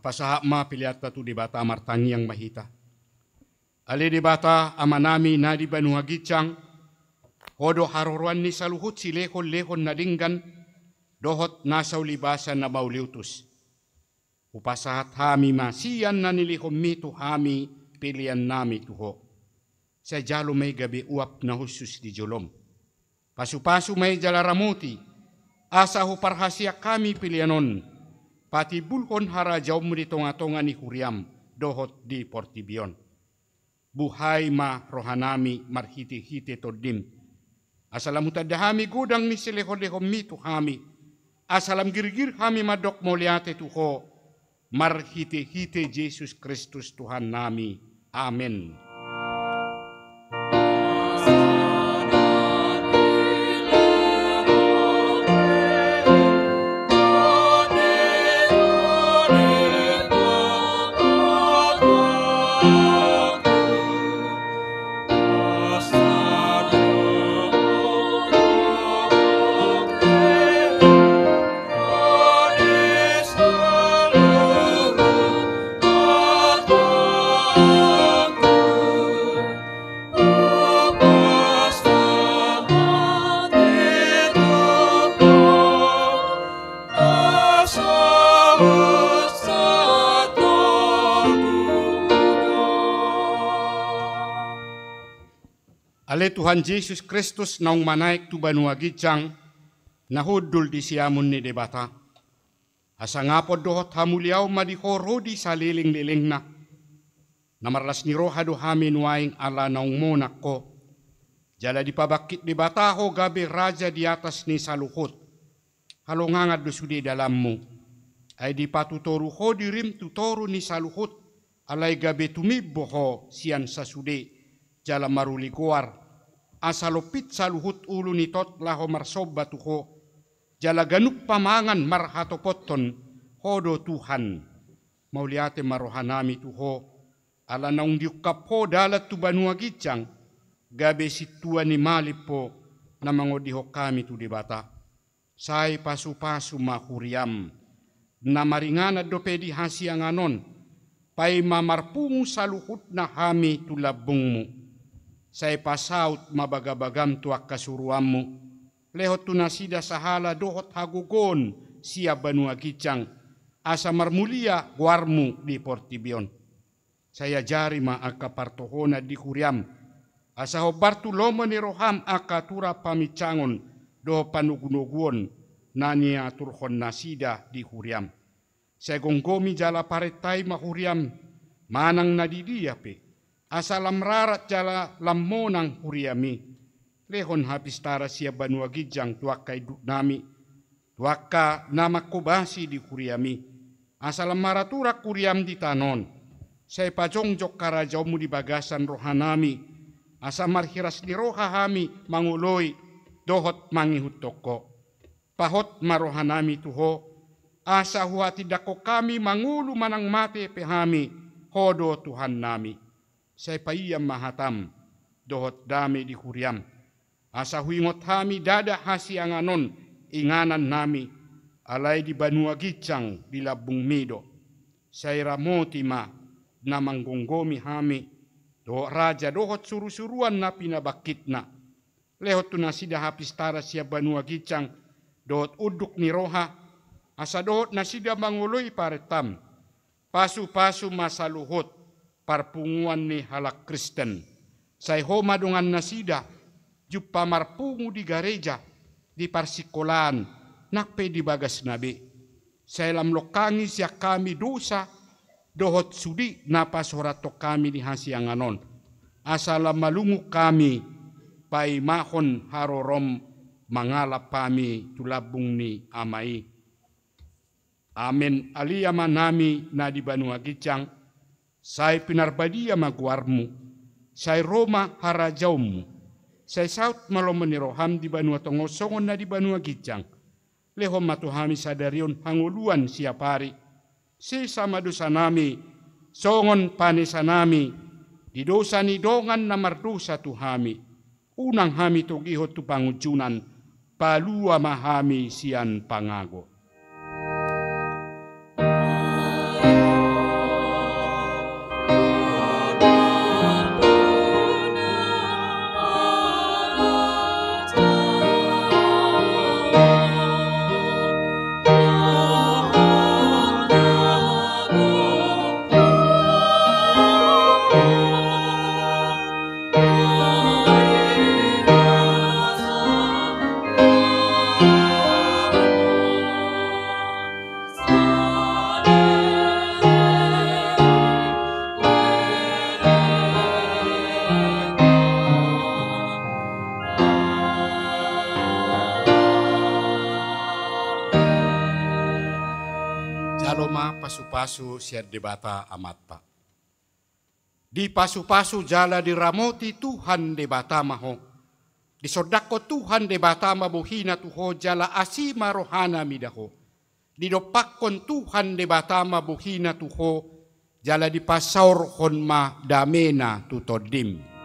Pasahak ma piliata tu dibata martangi yang mahita. Ali dibata amanami na di banuagitsang, hodo haruruan ni saluhut si lehon-lehon na dinggan, dohot nasaw libasan na bauliutus. Upasahat hami masiyan na nilihom mi tu hami pilian nami tuho. Sa jalo may gabi uap na husus di jolom. Pasu-pasu may jalaramuti, asa huparhasya kami pilianon, pati bulhon hara jauh di tonga-tonga ni Huriam, dohot di Portibion. Buhay ma rohanami marhiti-hiti todim. Asalam utadahami gudang ni silehon-lehon mi tu hami. Asalam girgir hami madok moliate tuho. Marhiti-hiti Yesus Kristus Tuhan nami. Amen. Ale Tuhan Yesus Kristus naung manaik tu banuagitsang nahudul di siamun ni debata. Asa ngapod dohot hamuliaw madihoro di saliling-liling na. Namarlas ni roha do hamin waing ala naung monak ko. Jala di pabakit debata ho gabi raja di atas ni saluhut. halongangat do sude dalammu. Ay di patutoru ho dirim tutoru ni saluhut, alay gabe tumibbo ho sian sasude, jala maruli kuar. Asalopit saluhut ulu ni tot laho marsoba tuho, jala ganuk pamangan marhatopotton, hodo Tuhan. Mauliate marohanami tuho, ala naung diukap ho dalat tu Banua Gijang, gabe situa ni malipo na mangodiho kami tu debata. Sai pasu-pasu mahuriam, na maringana dopedi hasianganon, pai mamarpungu saluhut na hami tu labungmu. Sai pasaut mabagabagam tu akkasuruammu, lehot tu nasida sahala dohot hagugon sia Banua Gijang, asa marmulia guarmu di Portibion. Saya jari ma aka partohona di huriam, asa hobartu lomo ni roham aka tura pamicangon, do panugunuguon nani aturhon nasida di huriam. Saya gonggomi jala paretai mahuriam, manang nadidia pe, asalam rarat jala lamonang huriami. Lehon habis tara sia Banua Gijang tuakai duk nami, tuaka nama kobasi di huriami. Asalam maratura kuriam di tanon, saya pajongjok karajaumu di bagasan rohanami, asa marhiras di rohahami manguloi, dohot mangihut toko. Pahot marohanami tuho, asa huati dako kami mangulu manang mate pehami, hodo Tuhan nami. Saya paiyam mahatam, dohot dame di huriam. Asa huingot hami dada hasianganon, inganan nami, alay di Banua Gijang di Labung Mido. Saya ramoti ma, na manggonggomi hami, do raja dohot suru-suruan na pinabakitna. Lehot tu nasida hapis tara sia Banua Gijang, dohot uduk ni roha, asa dohot nasida mangului paretam, pasu-pasu masaluhut, parpunguan ni halak Kristen. Say homa dungan nasida, jupa marpungu di gereja, di parsikolan, nakpe di bagas nabi. Saya lamlokangi sia kami dosa, dohot sudi napas horato kami di hasianganon. Asala malungu kami, pai mahon harorom mangalap kami tulabung ni amai. Amin aliyama nami na di Banua Gijang, say pinarbadia maguarmu, say Roma harajaumu, say saut malomani roham di Banua Tongosongon na di Banua Gijang, lehom matuhami sadarion hanguluan siapari, si sama dosa nami, songon panesa nami, di dosa ni dongan na mardosa tuhami, unang hami togihot tu pangujunan, palua mahami sian pangago. Pasu-pasu siar debata amat pa. Di pasu-pasu jala diramoti Tuhan debata maho. Di sodako Tuhan debata mabuhina tuho jala asima rohana midaho. Di dopakon Tuhan debata mabuhina tuho jala di pasaur honma damena tutodim.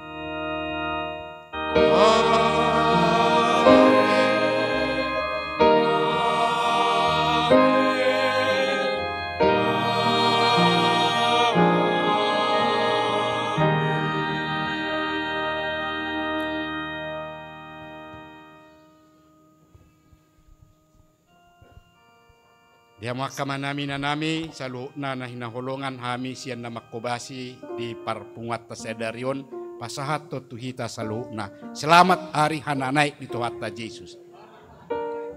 Dia mahkamah nami na nami salu na hinaholongan hami siyan na makobasi di parpungat tasedarion pasahat to tuhita salu na. Selamat hari hananay di Tuhan Yesus.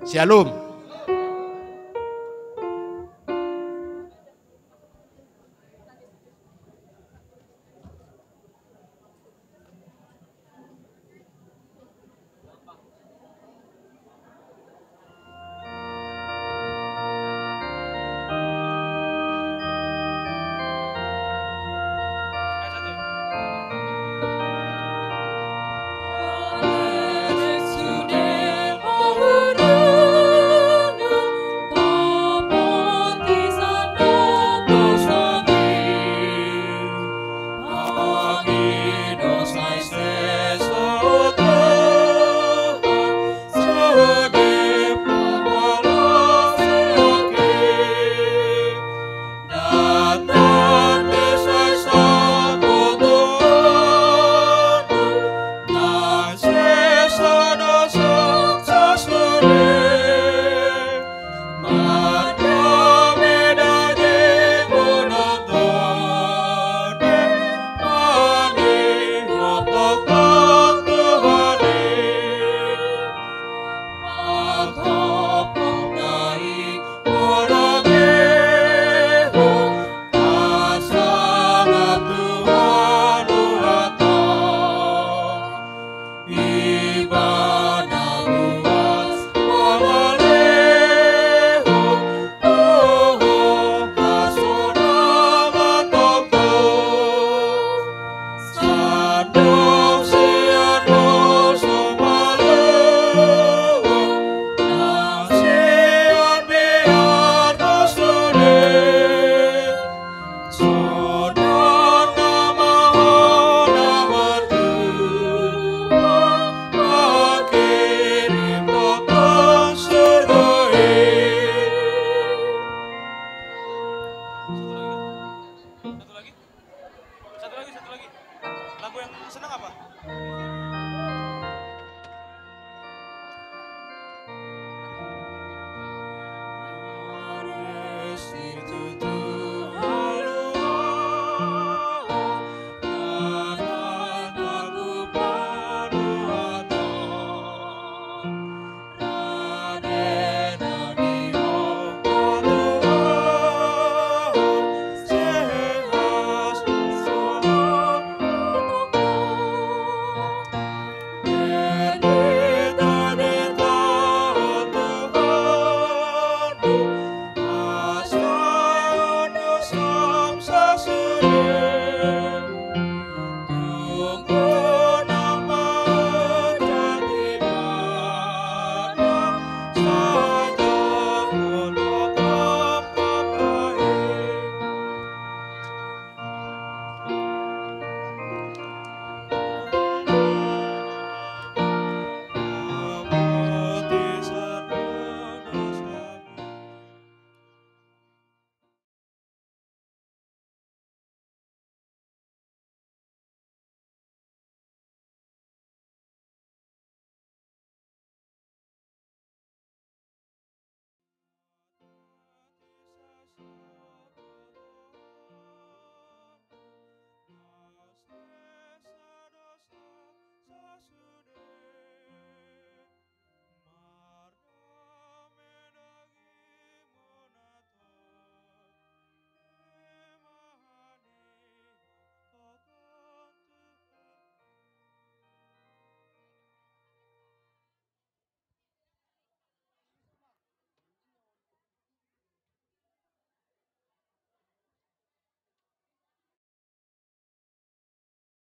Shalom. apa?